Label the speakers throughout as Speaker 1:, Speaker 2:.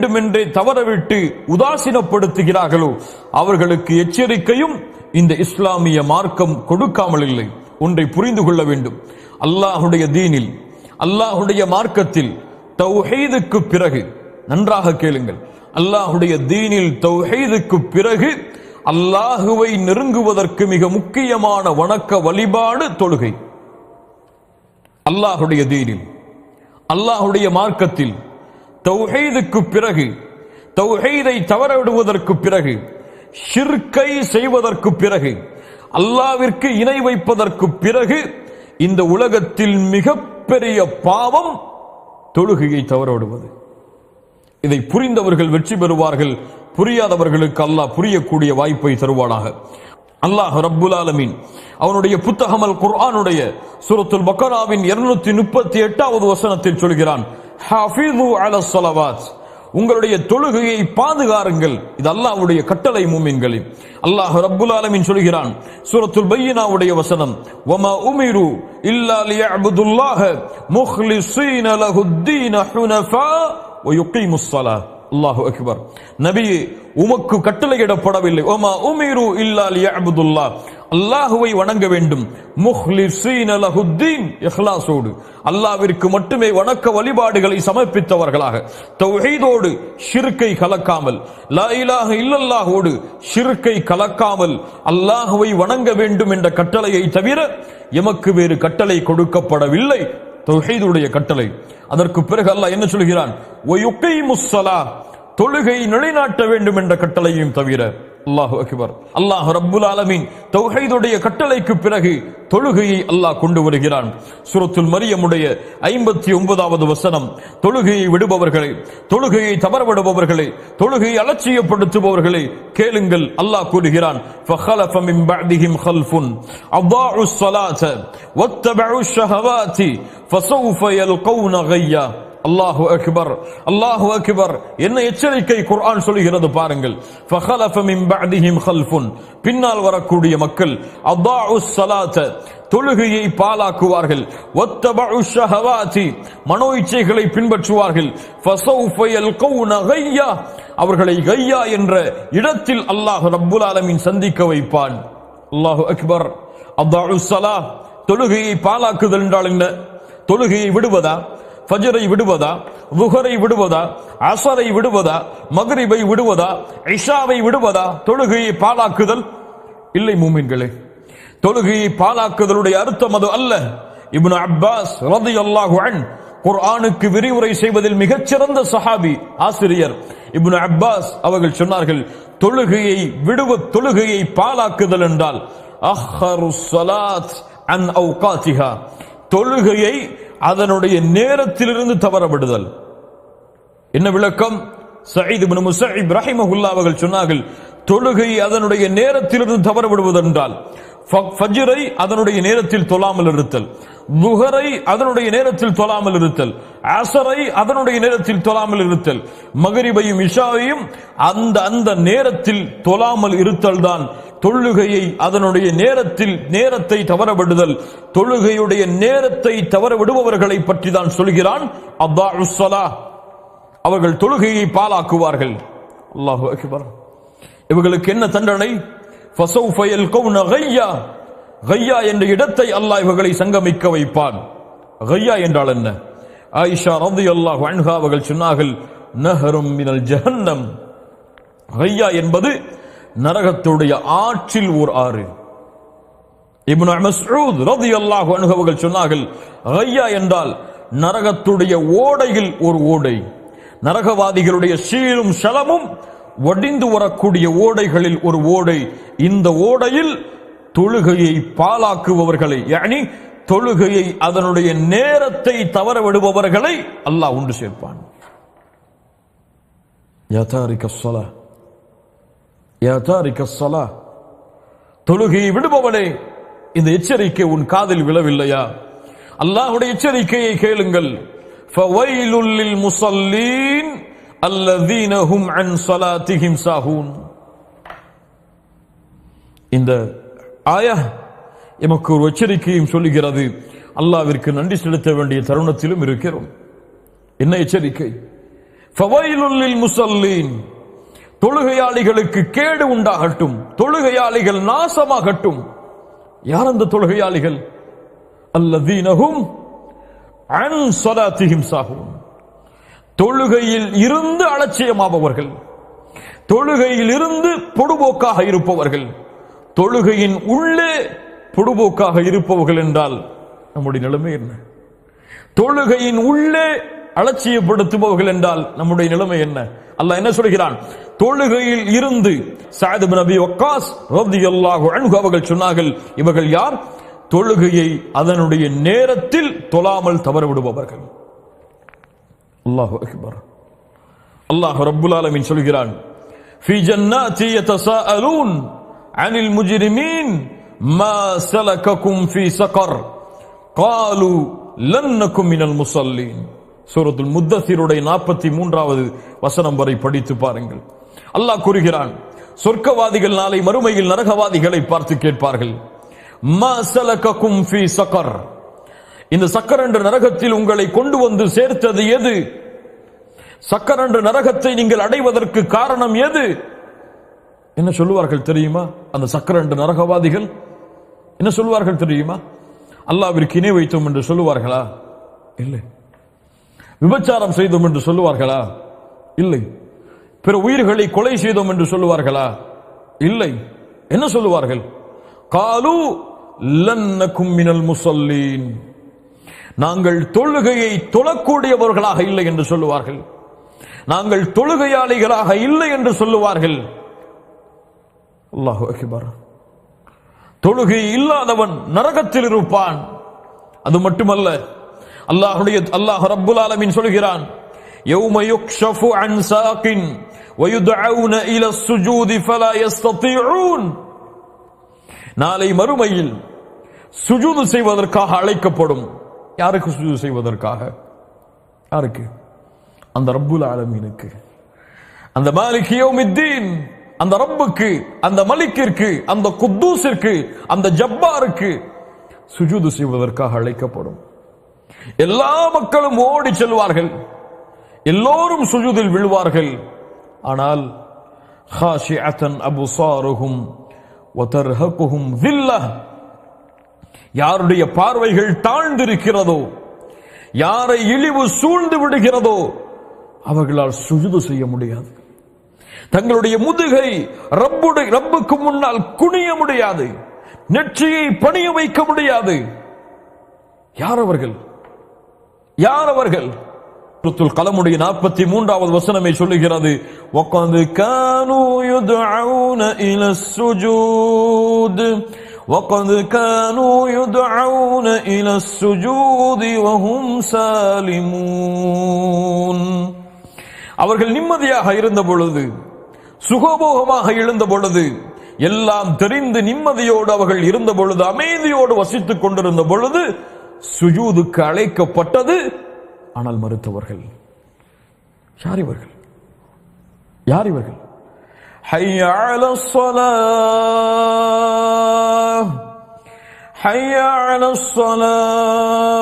Speaker 1: வேண்டுமென்றே தவறவிட்டு உதாசீனப்படுத்துகிறார்களோ அவர்களுக்கு எச்சரிக்கையும் இந்த இஸ்லாமிய மார்க்கம் கொடுக்காமல் இல்லை. ஒன்றை புரிந்து கொள்ள வேண்டும். அல்லாஹுடைய தீனில், அல்லாஹுடைய மார்க்கத்தில் தௌஹீதுக்கு பிறகு, நன்றாக கேளுங்கள், அல்லாஹுடைய தீனில் தௌஹீதுக்கு பிறகு அல்லாஹுவை நெருங்குவதற்கு மிக முக்கியமான வணக்க வழிபாடு தொழுகை. அல்லாஹுடைய தீனில், அல்லாஹுடைய மார்க்கத்தில் தௌஹீதுக்கு பிறகு, தௌஹீதை தவறவிடுவதற்கு பிறகு, ஷிர்கை செய்வதற்கு பிறகு, அல்லாஹ்விற்கு இணை வைப்பதற்கு பிறகு இந்த உலகத்தில் மிகப்பெரிய பாவம் தொழுகையை தவறவிடுவது. இதை புரிந்தவர்கள் வெற்றி பெறுவார்கள். புரியாதவர்களுக்கு அல்லாஹ் புரியக்கூடிய வாய்ப்பை தருவானாக. அல்லாஹ் ரப்புல் ஆலமீன் அவனுடைய புத்தகம் அல் குர்ஆனுடைய சூரத்துல் பக்கராவின் 238வது வசனத்தில் சொல்கிறான், ஹாஃபிது அலஸ் ஸலவாத், உங்களுடைய தொழுகையை பாதுகாருங்கள். இது அல்லாஹ்வுடைய கட்டளை மூமின்களே. அல்லாஹ் ரப்புல் ஆலமீன் சொல்கிறான் சூரத்துல் பையினாவுடைய வசனம், வமா உமிரு இல்லா லியஅபுதுல்லாஹ முக்லிஸீன லஹுத்தீன ஹுனஃபா வ யுகீமுஸ் ஸலாத். அல்லாஹு அக்பர். நபியே, உமக்கு கட்டளையிடப்படவில்லை, வமா உமிரு இல்லா லியஅபுதுல்லாஹ், அல்லாஹுவை வணங்க வேண்டும், முக்லிஸீன லஹுத்தீன், இஹ்லாஸோடு, அல்லாஹ்விற்கு மட்டுமே வணக்க வழிபாடுகளை சமர்ப்பித்தவர்களாக, தௌஹீதோடு ஷிர்கை கலக்காமல், லா இலாஹ இல்லல்லாஹோடு ஷிர்கை கலக்காமல் அல்லாஹுவை வணங்க வேண்டும் என்ற கட்டளையை தவிர எமக்கு வேறு கட்டளை கொடுக்கப்படவில்லை. தௌஹீதுடைய கட்டளை. அதற்கு பிறகு அல்லாஹ் என்ன சொல்கிறான், வ யுகீமுஸ் ஸலாத், தொழுகை நிலைநாட்ட வேண்டும் என்ற கட்டளையும் தவிர. அல்லாஹு அக்பர். அல்லாஹ் ரப்புல் ஆலமீன் தௌஹீதுடைய கட்டளைக்கு பிறகு தொழுகையை அல்லாஹ் கொண்டு வருகிறான். சூரத்துல் மரியமுடைய 59வது வசனம், தொழுகையை விடுபவர்களே, தொழுகையை தவறவிடுபவர்களே, தொழுகையை அலட்சியப்படுத்துபவர்களே கேளுங்கள். அல்லாஹ் கூறுகிறான், ஃபഖலஃப மின் பஅதிஹிம் கல்ஃபுன் அதாஉஸ் ஸலாத வத்தபஉஷ் ஷஹவாதி ஃபஸௌஃப யல்கௌன கய்யா. அல்லாஹு அக்பர், அல்லாஹு அக்பர். என்ன எச்சரிக்கை குர்ஆன் சொல்கிறது பாருங்கள். ஃபഖலஃப மின் பஅதிஹிம் கல்ஃபுன், பின்னால் வரக்கூடிய மக்கள், அதாஉஸ் ஸலாத, தொழுகையை பாலாக்குவார்கள், வத்தபஉஷ் ஷஹவாதி, மனோ இச்சைகளை பின்பற்றுவார்கள், ஃபஸௌஃப யல்கௌன கய்யா, அவர்களை கய்யா என்ற இடத்தில் அல்லாஹ் ரப்புல் ஆலமீன் சந்திக்க வைப்பான். அல்லாஹு அக்பர். அதாஉஸ் ஸலாத், தொழுகையை பாலாக்குதல் என்றால் என்ன? தொழுகையை விடுவதா? ஃபஜ்ரை விடுவதா? லுஹரை விடுவதா? அஸரை விடுவதா? மக்ரிபை விடுவதா? இஷாவை விடுவதா? தொழுகையை பாலாக்குதல் இல்லை மூமின்களே. தொழுகையை பாலாக்குதலுடைய அர்த்தம் அது அல்ல. இப்னு அப்பாஸ் ரலியல்லாஹு அன்ஹு குர்ஆனுக்கு விரிவுரை செய்வதில் மிகச்சிறந்த சஹாபி, ஆசிரியர் இப்னு அப்பாஸ் அவர்கள் சொன்னார்கள், தொழுகையை பாலாக்குதல் என்றால் அஹ்ஹருஸ் ஸலாத் அன் அவ்காத்திஹா, தொழுகையை அதனுடைய நேரத்திலிருந்து தவறவிடுதல். என்ன விளக்கம்? சயீத் இப்னு முஸைப் ரஹிமஹுல்லாஹ் அவர்கள் சொன்னார்கள், தொழுகை அதனுடைய நேரத்திலிருந்து தவறவிடுவது என்றால் ஃபஜ்ரை அதனுடைய நேரத்தில் தொழாமல் இருத்தல், லுஹரை அதனுடைய நேரத்தில் தொழாமல் இருத்தல், அஸரை அதனுடைய நேரத்தில் தொழாமல் இருத்தல், மக்ரிபையும் இஷாவையும் அந்த நேரத்தில் தொழாமல் இருத்தல் தான் தொழுகையை அதனுடைய நேரத்தை தவறவிடுதல். தொழுகையுடைய நேரத்தை தவற விடுபவர்களை பற்றி தான் சொல்கிறான், அதாஉஸ் ஸலாத், அவர்கள் தொழுகையை பாலாக்குவார்கள். அல்லாஹு அக்பர். இவர்களுக்கு என்ன தண்டனை? ஃபஸௌஃப யல்கௌன கய்யா, கய்யா என்ற இடத்தை அல்லாஹ் இவர்களை சங்கமிக்க வைப்பான். கய்யா என்றால் என்ன? ஆயிஷா ரலியல்லாஹு அன்ஹா அவர்கள் சொன்னார்கள், நஹரும் மினல் ஜஹன்னம், கய்யா என்பது நரகத்துடைய ஆற்றில் ஓர் ஆறு. இப்னு மஸ்ஊத் ரலியல்லாஹு அன்ஹு அவர்கள் சொன்னார்கள், கய்யா என்றால் நரகத்துடைய ஓடையில் ஒரு ஓடை, நரகவாதிகளுடைய சீலும் ஷலமும் வடிந்து வரக்கூடிய ஓடைகளில் ஒரு ஓடை. இந்த ஓடையில் தொழுகையை பாலாக்குபவர்களை, யானி தொழுகையை அதனுடைய நேரத்தை தவற விடுபவர்களை அல்லாஹ் உண்டு சேர்ப்பான். யா தாரிகஸ் ஸலாத், யா தாரிகஸ் ஸலாத், தொழுகையை விடுபவனே, இந்த எச்சரிக்கை உன் காதில் விழவில்லையா? அல்லாஹ்வுடைய எச்சரிக்கையை கேளுங்கள். ஃபவைலுல் லில் முஸல்லீன் அல்லதீன ஹும் அன் ஸலாத்திஹிம் சாஹூன். இந்த ஆயத் எமக்கு ஒரு எச்சரிக்கையும் சொல்லுகிறது. அல்லாஹ்விற்கு நன்றி செலுத்த வேண்டிய தருணத்திலும் இருக்கிறோம். என்ன எச்சரிக்கை? ஃபவைலுல் லில் முஸல்லீன், தொழுகையாளிகளுக்கு கேடு உண்டாகட்டும், தொழுகையாளிகள் நாசமாகட்டும். யார் அந்த தொழுகையாளிகள்? அல்லதீனஹும் அன் ஸலாத்திஹிம் சாஹூன், தொழுகையில் இருந்து அலட்சியமாபவர்கள், தொழுகையில் இருந்து பொடுபோக்காக இருப்பவர்கள். தொழுகையின் உள்ளே பொடுபோக்காக இருப்பவர்கள் என்றால் நம்முடைய நிலைமை என்ன? தொழுகையின் உள்ளே அலட்சியப்படுத்துபவர்கள் என்றால் நம்முடைய நிலைமை என்ன? அல்லாஹ் என்ன சொல்கிறான்? தொழுகையில் இருந்து சஅத் இப்னு அபி வக்காஸ் ரலியல்லாஹு அன்ஹு அவர்கள் சொன்னார்கள், இவர்கள் யார்? தொழுகையை அதனுடைய நேரத்தில் தொழாமல் தவற விடுபவர்கள். அல்லாஹு அக்பர். அல்லாஹ் ரப்புல் ஆலமீன் சொல்கிறான், ஃபீ ஜன்னாத்தி யதஸாஅலூன் அனில் முஜ்ரிமீன் மா ஸலககும் ஃபீ ஸகர் காலு லன் நகும் மினல் முஸல்லீன். சூரத்துல் முத்தஸிருடைய 43வது வசனம் வரை படித்து பாருங்கள். அல்லாஹ் கூறுகிறான், சொர்க்கவாதிகள் நாளை மறுமையில் நரகவாதிகளை பார்த்து கேட்பார்கள், மா ஸலககும் ஃபீ ஸகர், இந்த சக்கர் என்ற நரகத்தில் உங்களை கொண்டு வந்து சேர்த்தது எது? சக்கர் என்ற நரகத்தை நீங்கள் அடைவதற்கு காரணம் எது? என்ன சொல்லுவார்கள் தெரியுமா? அந்த சக்கர் என்ற நரகவாதிகள் என்ன சொல்லுவார்கள் தெரியுமா? அல்லாஹ்விற்கு இணை வைத்தோம் என்று சொல்லுவார்களா? இல்லை. விபச்சாரம் செய்தோம் என்று சொல்லுவார்களா? இல்லை. பிற உயிர்களை கொலை செய்தோம் என்று சொல்லுவார்களா? இல்லை. என்ன சொல்லுவார்கள்? காலு லன் நகும் மினல் முஸல்லீன், நாங்கள் தொழுகையை தொழக்கூடியவர்களாக இல்லை என்று சொல்லுவார்கள். நாங்கள் தொழுகையாளிகளாக இல்லை என்று சொல்லுவார்கள். அல்லாஹு அக்பர். தொழுகை இல்லாதவன் நரகத்தில் இருப்பான். அது மட்டுமல்ல, அல்லாஹ் ரப்புல் ஆலமீன் சொல்கிறான், யௌம யுக்ஷஃபு அன் சாகின் வயுதஊன இலா ஸுஜூதி ஃபலா யஸ்ததீஊன், நாளை மறுமையில் சுஜூது செய்வதற்காக அழைக்கப்படும். யாருக்கு சுஜூது செய்வதற்காக? யாருக்கு? அந்த ரப்புல் ஆலமீனுக்கு, அந்த மாலிக் யௌமித்தீன், அந்த ரப்புக்கு, அந்த மலிக்கிற்கு, அந்த குத்தூஸிற்கு, அந்த ஜப்பாருக்கு சுஜூது செய்வதற்காக அழைக்கப்படும். எல்லா மக்களும் ஓடி செல்வார்கள், எல்லோரும் சுஜூதில் விழுவார்கள். ஆனால் ஹாஷிஅத்தன் அப்சாருஹும் வ தர்ஹகுஹும் ذில்லஹ், யாருடைய பார்வைகள் தாழ்ந்திருக்கிறதோ, யாரை இழிவு சூழ்ந்து விடுகிறதோ அவர்களால் சுஜூது செய்ய முடியாது. தங்களுடைய முதுகை ரப்புக்கு முன்னால் குனிய முடியாது, நெற்றியை பணிய வைக்க முடியாது. யார் அவர்கள்? யார் அவர்கள்? சூரத்துல் கலமுடைய 43வது வசனமே சொல்லுகிறது, வகத் கானூ யுதுஊன இலஸ் சுஜூத் வகத் கானூ யுதுஊன இலஸ் சுஜூதி வஹும் சாலிமூன், அவர்கள் நிம்மதியாக இருந்த பொழுது, சுகபோகமாக எழுந்த பொழுது, எல்லாம் தெரிந்து நிம்மதியோடு அவர்கள் இருந்த பொழுது, அமைதியோடு வசித்துக் கொண்டிருந்த பொழுது சுஜூதுக்கு அழைக்கப்பட்டது. ஆனால் மறுத்தவர்கள். யார் இவர்கள்? யார் இவர்கள்? ஹய்ய அலஸ் ஸலாஹ், ஹய்ய அலஸ் ஸலாஹ்,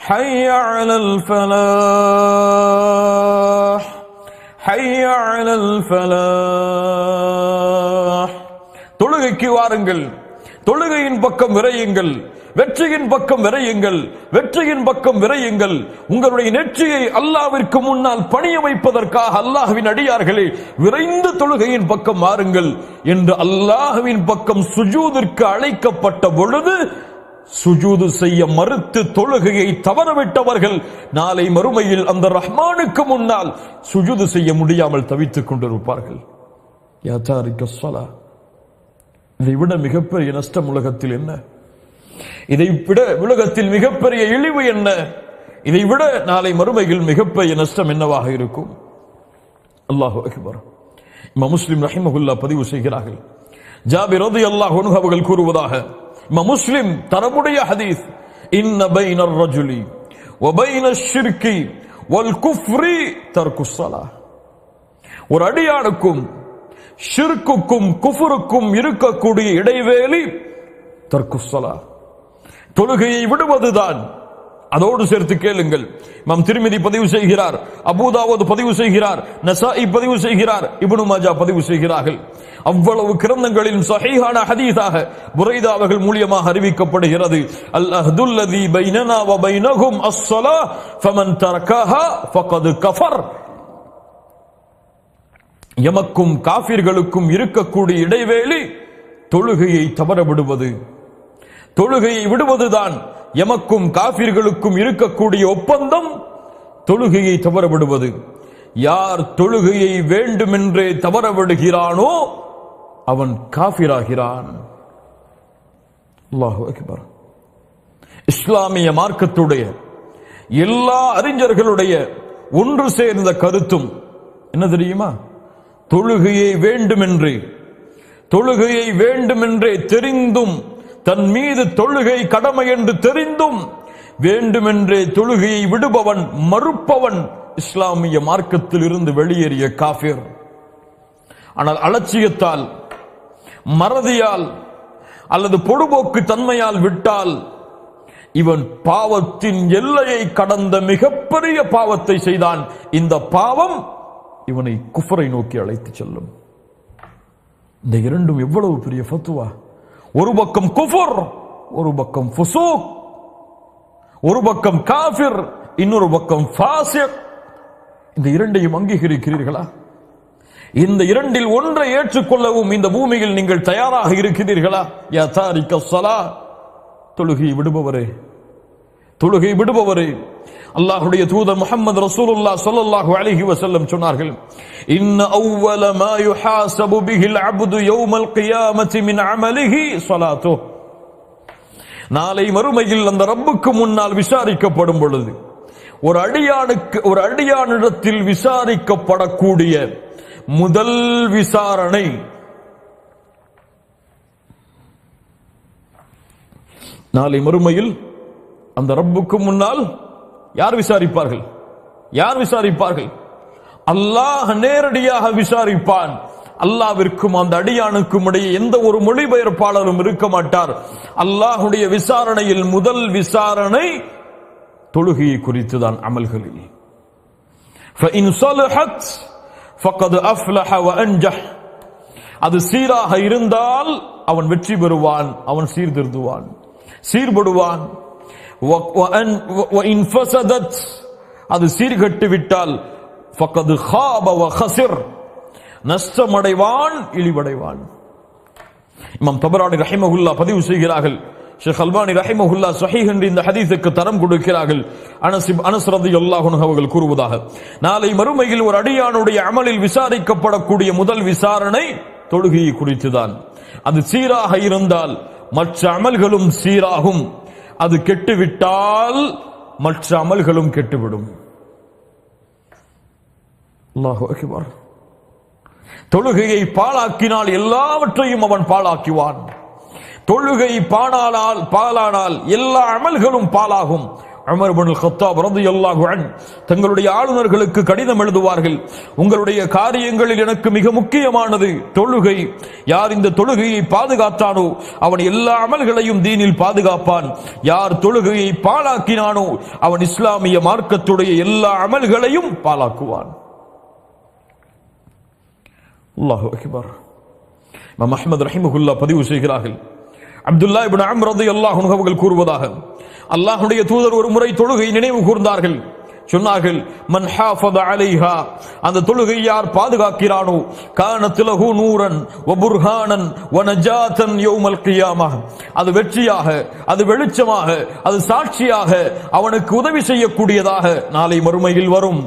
Speaker 1: ஹய்ய அலல் ஃபலாஹ், ஹய்ய அலல் ஃபலாஹ். தொழுகைக்கு வாருங்கள், தொழுகையின் பக்கம் விரையுங்கள், வெற்றியின் பக்கம் விரையுங்கள், வெற்றியின் பக்கம் விரையுங்கள். உங்களுடைய நெற்றியை அல்லாஹ்விற்கு முன்னால் பணிய வைப்பதற்காக அல்லாஹ்வின் அடியார்களே விரைந்து தொழுகையின் பக்கம் வாருங்கள் என்று அல்லாஹ்வின் பக்கம் சுஜூதிற்கு அழைக்கப்பட்ட பொழுது சுஜூது செய்ய மறுத்து தொழுகையை தவறவிட்டவர்கள் நாளை மறுமையில் அந்த ரஹ்மானுக்கு முன்னால் சுஜூது செய்ய முடியாமல் தவித்துக் கொண்டிருப்பார்கள். யா தாரிக ஸலா, இதை விட மிகப்பெரிய நஷ்டம் உலகத்தில் என்ன? இதை விட உலகத்தில் மிகப்பெரிய இழிவு என்ன? இதை விட நாளை மறுமையில் மிகப்பெரிய நஷ்டம் என்னவாக இருக்கும்? அல்லாஹு அக்பர். இமாம் முஸ்லிம் ரஹிமஹுல்லாஹ் பதிவு செய்கிறார்கள், ஜாபிர் ரலியல்லாஹு அன்ஹு அவர்கள் கூறுவதாக, இமாம் முஸ்லிம் தரமுடைய ஹதீஸ், இன்ன பைனர் ரஜுலி வ பைனஷ் ஷிர்கி வல் குஃப்ரி தர்குஸ் ஸலாஹ், ஒரு அடியானுக்கும் ஷிர்க்குக்கும் குஃப்ருக்கும் இருக்கக்கூடிய இடைவேளை தர்குஸ் ஸலாஹ், தொழுகையை விடுவதுதான். அதோடு சேர்த்து கேளுங்கள். இமாம் திர்மிதி பதிவு செய்கிறார், அபூதாவூத் பதிவு செய்கிறார், நசாஇ பதிவு செய்கிறார், இப்னு மாஜா பதிவு செய்கிறார்கள். அவ்வளவு கிரந்தங்களில் சஹீஹான ஹதீஸாக புரைதா அவர்கள் மூலமாக அறிவிக்கப்படுகிறது. அல் அஹ்துல்லதி பைனனா வ பைனஹும் அஸ்ஸலாஹ் ஃபமன் தரகஹா ஃபகத் கஃபர். எமக்கும் காஃபிர்களுக்கும் இருக்கக்கூடிய இடைவேளை தொழுகையை தவற விடுவது. தொழுகையை விடுவதுதான் எமக்கும் காஃபிர்களுக்கும் இருக்கக்கூடிய ஒப்பந்தம். தொழுகையை தவற விடுவது. யார் தொழுகையை வேண்டுமென்றே தவற விடுகிறானோ அவன் காஃபிராகிறான். அல்லாஹு அக்பர். இஸ்லாமிய மார்க்கத்துடைய எல்லா அறிஞர்களுடைய ஒன்று சேர்ந்த கருத்தும் என்ன தெரியுமா? தொழுகையை வேண்டுமென்றே தெரிந்தும், தன் மீது தொழுகை கடமை என்று தெரிந்தும் வேண்டுமென்றே தொழுகையை விடுபவன், மறுப்பவன் இஸ்லாமிய மார்க்கத்தில் இருந்து வெளியேறிய காஃபிர். ஆனால் அலட்சியத்தால், மறதியால் அல்லது பொடுபோக்கு தன்மையால் விட்டால் இவன் பாவத்தின் எல்லையை கடந்த மிகப்பெரிய பாவத்தை செய்தான். இந்த பாவம் இவனை குஃபரை நோக்கி அழைத்து செல்லும். இந்த இரண்டும் எவ்வளவு பெரிய ஃபத்வா! ஒரு பக்கம் குஃபர், ஒரு பக்கம் ஃபுசூக், ஒரு பக்கம் காஃபிர், இன்னொரு பக்கம் ஃபாசிக். இந்த இரண்டையும் அங்கீகரிக்கிறீர்களா? இந்த இரண்டில் ஒன்றை ஏற்றுக்கொள்ளவும் இந்த பூமியில் நீங்கள் தயாராக இருக்கிறீர்களா? யா தாரிக ஸலா, தொழுகை விடுபவரே, தொழுகை விடுபவரே. அல்லாஹ்வுடைய தூதர் முஹம்மது ரசூலுல்லாஹ் ஸல்லல்லாஹு அலைஹி வஸல்லம் சொன்னார்கள், இன்ன அவ்வல மா யுஹாஸபு பிஹில் அப்து யௌமல் கியாமத்தி மின் அமலிஹி ஸலாத்துஹு. நாளை மறுமையில் அந்த ரப்புக்கு முன்னால் விசாரிக்கப்படும் பொழுது ஒரு அடியானிடத்தில் விசாரிக்கப்படக்கூடிய முதல் விசாரணை நாளை மறுமையில் அந்த ரப்புக்கு முன்னால் யார் விசாரிப்பார்கள்? யார் விசாரிப்பார்கள்? அல்லாஹ் நேரடியாக விசாரிப்பான். அல்லாஹ்விற்கும் அந்த அடியானுக்கும் இடையே எந்த ஒரு மொழிபெயர்ப்பாளரும் இருக்க மாட்டார். அல்லாஹ்வுடைய விசாரணையில் முதல் விசாரணை தொழுகையை குறித்துதான். அமல்களில் فإن صلحت فقد أفلح وأنجح. அது சீராக இருந்தால் அவன் வெற்றி பெறுவான், அவன் சீர்திருந்துவான், சீர்படுவான். وإن فسدت, அது சீர்கட்டு விட்டால் فقد خاب وخسر, நஷ்டமடைவான், இழிவடைவான். இமாம் தபரானி ரஹிமஹுல்லாஹ் பதிவு செய்கிறார்கள். ஷேக் அல்பானி ரஹிமஹுல்லாஹ் ஸஹீஹ் என்ற இந்த ஹதீஸுக்கு தரம் கொடுக்கிறார்கள். அனஸ் ரலியல்லாஹு அன்ஹு அவர்கள் கூறுவதாக, நாளை மறுமையில் ஒரு அடியானுடைய அமலில் விசாரிக்கப்படக்கூடிய முதல் விசாரணை தொழுகையை குறித்துதான். அது சீராக இருந்தால் மற்ற அமல்களும் சீராகும். அது கெட்டுவிட்டால் மற்ற அமல்களும் கெட்டுவிடும். அல்லாஹு அக்பர். தொழுகையை பாழாக்கினால் எல்லாவற்றையும் அவன் பாழாக்குவான். தொழுகை பாழானால் எல்லா அமல்களும் பாழாகும். உமர் இப்னுல் கத்தாப் ரலியல்லாஹு அன்ஹு தங்களுடைய ஆளுநர்களுக்கு கடிதம் எழுதுவார்கள், உங்களுடைய காரியங்களில் எனக்கு மிக முக்கியமானது தொழுகை. யார் இந்த தொழுகையை பாதுகாத்தானோ அவன் எல்லா அமல்களையும் தீனில் பாதுகாப்பான். யார் தொழுகையை பாழாக்கினானோ அவன் இஸ்லாமிய மார்க்கத்துடைய எல்லா அமல்களையும் பாழாக்குவான். அல்லாஹு அக்பர். இமாம் அஹ்மத் ரஹிமஹுல்லாஹ் பதிவு செய்கிறார்கள், அப்துல்லாஹ் இப்னு அம்ர் ரலியல்லாஹு அன்ஹு அவர்கள் கூறுவதாக, அல்லாஹ்வுடைய தூதர் ஒரு முறை தொழுகை நினைவு கூர்ந்தார்கள். சொன்னார்கள், மன் ஹாஃபத அலைஹா, அந்த தொழுகை யார் பாதுகாக்கிறானோ, கானத் லஹு நூரன் வ புர்ஹானன் வ நஜாத்தன் யௌமல் கியாமஹ், அது வெற்றியாக, அது வெளிச்சமாக, அது சாட்சியாக அவனுக்கு உதவி செய்யக்கூடியதாக நாளை மறுமையில் வரும்.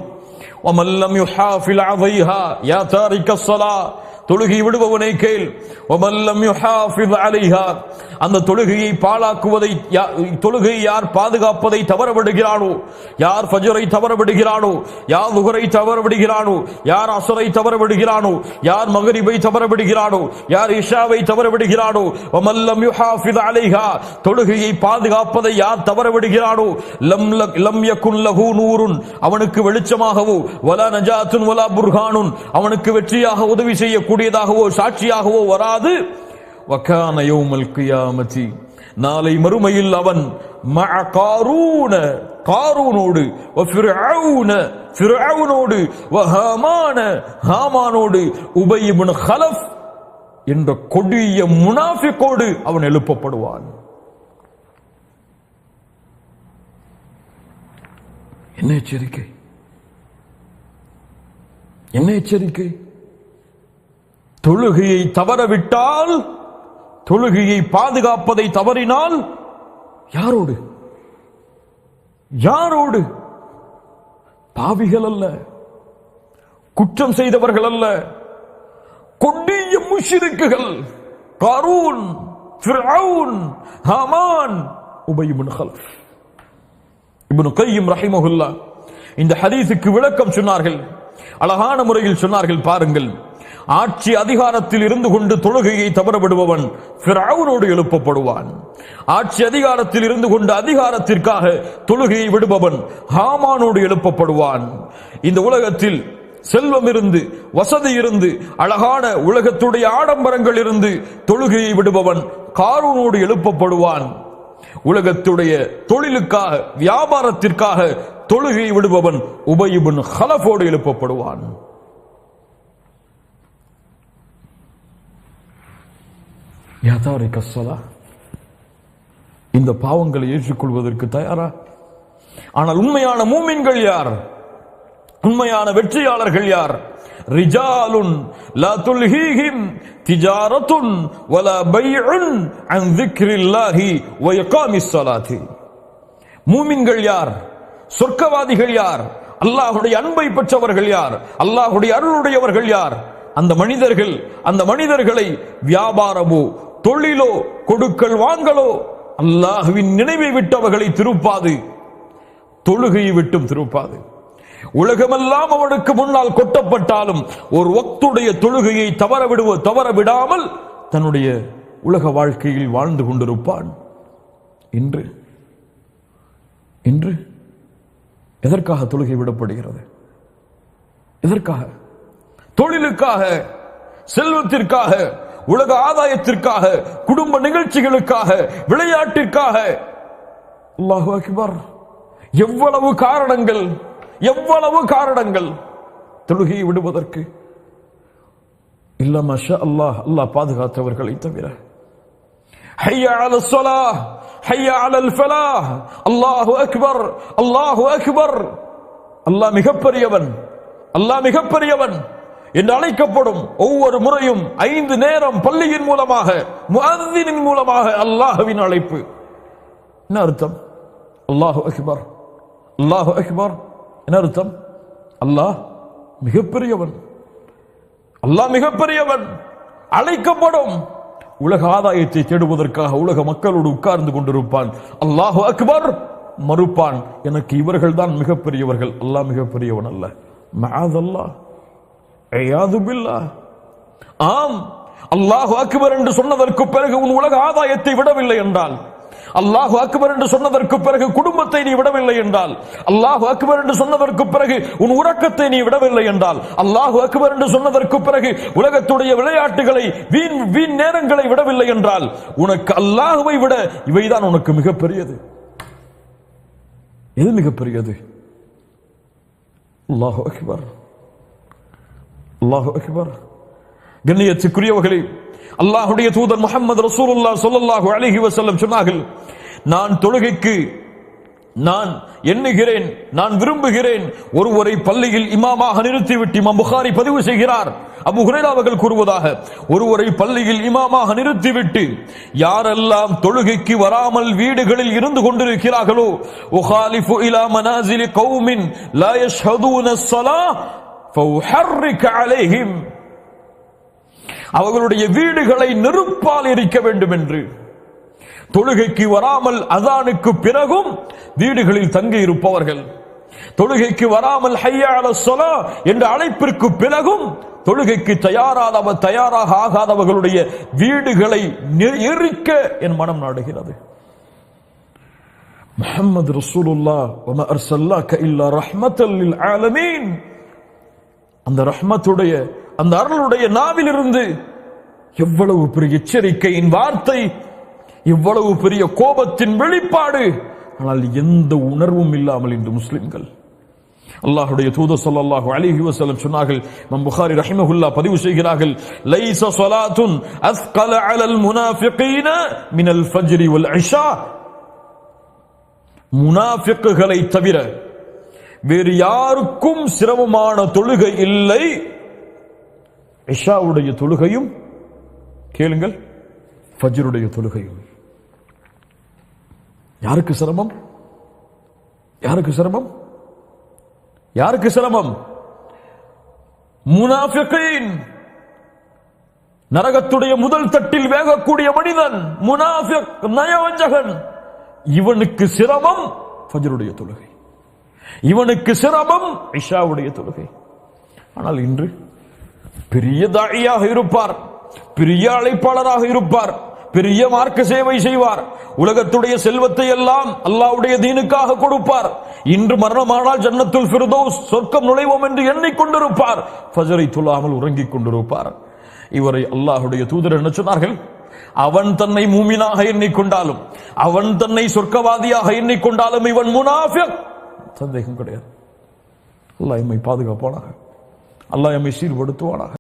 Speaker 1: ومن لم يحافظ عليها يا تارك الصلاة, தொழுகை விடுபவனை கேள். ومن لم يحافظ عليها, அந்த தொழுகையை பாழாக்குவதை, தொழுகையை யார் பாதுகாப்பதை தவற விடுகிறானோ, யார் ஃபஜ்ரை தவற விடுகிறானோ, யார் லுஹரை தவற விடுகிறானோ, யார் அஸ்ரை தவற விடுகிறானோ, யார் மக்ரிபை தவற விடுகிறானோ, யார் இஷாவை தவற விடுகிறானோ, ومن لم يحافظ عليها, தொழுகையை பாதுகாப்பதை யார் தவற விடுகிறானோ, லம் யகுன் லஹு நூருன், அவனுக்கு வெளிச்சமாகவோ, வலா நஜாத்துன் வலா புர்ஹானுன், அவனுக்கு வெற்றியாக உதவி செய்யக்கூடியதாகவோ சாட்சியாகவோ வராது. வகான யௌமல் கியாமத்தி, நாளை மறுமையில் அவன் மஅ காரூன காரூனோடு வ ஃபிர்அவுன ஃபிர்அவுனோடு வ ஹாமான ஹாமானோடு உபய் இப்னு கலஃப் என்ற கொடிய முனாஃபிகோடு அவன் எழுப்பப்படுவான். என்ன எச்சரிக்கை, என்ன எச்சரிக்கை! தொழுகையை தவறவிட்டால், தொழுகையை பாதுகாப்பதை தவறினால் யாரோடு? யாரோடு? பாவிகள் அல்ல, குற்றம் செய்தவர்கள் அல்ல, கொடிய முஷ்ரிக்குகள். காரூன், ஃபிர்அவுன், ஹாமான், உபய் இப்னு கலஃப். இப்னு கய்யிம் ரஹிமஹுல்லாஹ் இந்த ஹதீஸுக்கு விளக்கம் சொன்னார்கள், அழகான முறையில் சொன்னார்கள். பாருங்கள், ஆட்சி அதிகாரத்தில் இருந்து கொண்டு தொழுகையை தவறவிடுபவன் ஃபிர்அவுனோடு எழுப்பப்படுவான். ஆட்சி அதிகாரத்தில் இருந்து கொண்டு அதிகாரத்திற்காக தொழுகையை விடுபவன் ஹாமானோடு எழுப்பப்படுவான். இந்த உலகத்தில் செல்வம் இருந்து, வசதி இருந்து, அழகான உலகத்துடைய ஆடம்பரங்கள் இருந்து தொழுகையை விடுபவன் காரூனோடு எழுப்பப்படுவான். உலகத்துடைய தொழிலுக்காக, வியாபாரத்திற்காக தொழுகையை விடுபவன் உபய் இப்னு கலஃபோடு எழுப்பப்படுவான். இந்த பாவங்களை ஏற்றுக்கொள்வதற்கு தயாரா? ஆனால் உண்மையான மூமின்கள் யார்? உண்மையான வெற்றியாளர்கள் யார்? ரிஜாலுன் லா துல்ஹீஹிம் திஜாரத்துன் வலா பைஉன் அன் ذிக்ரில்லாஹி வ இகாமிஸ் ஸலாத்தி. மூமின்கள் யார்? சொர்க்கவாதிகள் யார்? அல்லாஹ்வுடைய அன்பை பெற்றவர்கள் யார்? அல்லாஹ்வுடைய அருளுடையவர்கள் யார்? அந்த மனிதர்கள், அந்த மனிதர்களை வியாபாரமோ தொழிலோ கொடுக்கல் வாங்கலோ அல்லாஹ்வின் நினைவை விட்டவர்களை திருப்பாது, தொழுகையை விட்டும் திருப்பாது. உலகமெல்லாம் அவனுக்கு முன்னால் கொட்டப்பட்டாலும் ஒரு வக்துடைய தொழுகையை தவற விடாமல் தன்னுடைய உலக வாழ்க்கையில் வாழ்ந்து கொண்டிருப்பான். இன்று இன்று எதற்காக தொழுகை விடப்படுகிறது? எதற்காக? தொழிலுக்காக, செல்வத்திற்காக, உலக ஆதாயத்திற்காக, குடும்ப நிகழ்ச்சிகளுக்காக, விளையாட்டிற்காக. அல்லாஹு அக்பர்! எவ்வளவு காரணங்கள், எவ்வளவு காரணங்கள் தொழுகையை விடுவதற்கு. இல்ல மாஷா அல்லாஹ், அல்லாஹ் பாதுகாத்தவர்களை தவிர. ஹய்யா அலஸ் ஸலாஹ், ஹய்யா அலல் ஃபலாஹ், அல்லாஹு அக்பர், அல்லாஹு அக்பர். அல்லாஹ் மிகப்பெரியவன், அல்லாஹ் மிகப்பெரியவன் என்று அழைக்கப்படும் ஒவ்வொரு முறையும் 5 நேரம் பள்ளியின் மூலமாக, முஅzzினின் மூலமாக அல்லாஹ்வின் அழைப்பு. என்ன அர்த்தம்? அல்லாஹு அக்பர், அல்லாஹு அக்பர். என்ன அர்த்தம்? அல்லாஹ் மிகப்பெரியவன், அல்லாஹ் மிகப்பெரியவன். அழைக்கப்படும். உலக ஆதாயத்தை தேடுவதற்காக உலக மக்களோடு உட்கார்ந்து கொண்டிருப்பான். அல்லாஹு அக்பர் மறுப்பான். எனக்கு இவர்கள் தான் மிகப்பெரியவர்கள், அல்லாஹ் மிகப்பெரியவன் அல்ல. மஅதல்லாஹ், ஐயாது பில்லாஹ். ஆம், அல்லாஹு அக்பர் என்று சொன்னதற்கு பிறகு உன் உலக ஆதாயத்தை விடவில்லை என்றால், அல்லாஹு அக்பர் என்று சொன்னதற்கு பிறகு குடும்பத்தை நீ விடவில்லை என்றால், அல்லாஹு அக்பர் என்று சொன்னதற்கு பிறகு உன் உறக்கத்தை நீ விடவில்லை என்றால், அல்லாஹு அக்பர் என்று சொன்னதற்கு பிறகு உலகத்துடைய விளையாட்டுகளை, வீண் நேரங்களை விடவில்லை என்றால், உனக்கு அல்லாஹுவை விட இவைதான் உனக்கு மிகப்பெரியது. எது மிகப்பெரியது? அல்லாஹு அக்பர், அல்லாஹு அக்பர். கண்ணியத்துக்குரியவர்களே, அல்லாஹ்வுடைய தூதர் முஹம்மது ரசூலுல்லாஹ் ஸல்லல்லாஹு அலைஹி வஸல்லம் சொன்னார்கள், நான் தொழுகைக்கு நான் எண்ணுகிறேன், நான் விரும்புகிறேன், ஒருவரை பள்ளியில் இமாமாக நிறுத்திவிட்டு, இமாம் புகாரி பதிவு செய்கிறார், அபூ ஹுரைரா அவர்கள் கூறுவதாக, ஒருவரை பள்ளியில் இமாமாக நிறுத்திவிட்டு யாரெல்லாம் தொழுகைக்கு வராமல் வீடுகளில் இருந்து கொண்டிருக்கிறார்களோ, உகாலிஃபு இலா மனாசிலி கௌமின் லா யஷ்ஹதூன ஸலாஹ் ஃபஉஹர்ரிக அலைஹிம், அவர்களுடைய வீடுகளை நெருப்பால் எரிக்க வேண்டும் என்று. தொழுகைக்கு வராமல் அதானுக்கு பிறகும் வீடுகளில் தங்கி இருப்பவர்கள், தொழுகைக்கு வராமல் ஹய்யா அலஸ் ஸலாஹ் என்ற அழைப்பிற்கு பிறகும் தொழுகைக்கு தயாராக ஆகாதவர்களுடைய வீடுகளை எரிக்க என் மனம் நாடுகிறது. முஹம்மது ரசூலுல்லாஹ் வமா அர்ஸல்னாக இல்லா ரஹ்மத்தல் லில் ஆலமீன், அந்த ரஹ்மத்துடைய, அந்த அருளுடைய நாவிலிருந்து எவ்வளவு பெரிய எச்சரிக்கையின் வார்த்தை, இவ்வளவு பெரிய கோபத்தின் வெளிப்பாடு, ஆனால் எந்த உணர்வும் இல்லாமல் இன்று முஸ்லிம்கள். அல்லாஹ்வுடைய தூதர் ஸல்லல்லாஹு அலைஹி வஸல்லம் சொன்னார்கள், இமாம் புகாரி ரஹிமஹுல்லாஹ் பதிவு செய்கிறார்கள், லைஸ ஸலாத்துன் அஸ்கல அலல் முனாஃபிகீன மினல் ஃபஜ்ரி வல் இஷா. முனாஃபிக்குகளை தவிர வேறு யாருக்கும் சிரமமான தொழுகை இல்லை இஷாவுடைய தொழுகையும், கேளுங்கள், ஃபஜ்ருடைய தொழுகையும். யாருக்கு சிரமம்? யாருக்கு சிரமம்? யாருக்கு சிரமம்? முனாஃபிகீன், நரகத்துடைய முதல் தட்டில் வேகக்கூடிய மனிதன், முனாஃபிக், நயவஞ்சகன், இவனுக்கு சிரமம் ஃபஜ்ருடைய தொழுகை, இவனுக்கு சிரமம் இஷாவுடைய தொழுகை. ஆனால் இன்று பெரிய தாயியாக இருப்பார், பெரிய அழைப்பாளராக இருப்பார், பெரிய மார்க்க சேவை செய்வார், உலகத்துடைய செல்வத்தை எல்லாம் அல்லாஹ்வுடைய தீனுக்காக கொடுப்பார், இன்று மரணமானால் ஜன்னத்துல் ஃபிர்தௌஸ் சொர்க்கம் நுழைவோம் என்று எண்ணிக்கொண்டிருப்பார், ஃபஜ்ரை தொழாமல் உறங்கிக் கொண்டிருப்பார். இவரை அல்லாஹ்வுடைய தூதர் என்ன சொன்னார்கள்? அவன் தன்னை மூமினாக எண்ணிக்கொண்டாலும், அவன் தன்னை சொர்க்கவாதியாக எண்ணிக்கொண்டாலும் இவன் முனாஃபிக், சந்தேகம் கிடையாது. அல்லாஹ் எம்மை பாதுகாப்பானாக, அல்லாஹ் எம்மை சீர்படுத்துவானாக.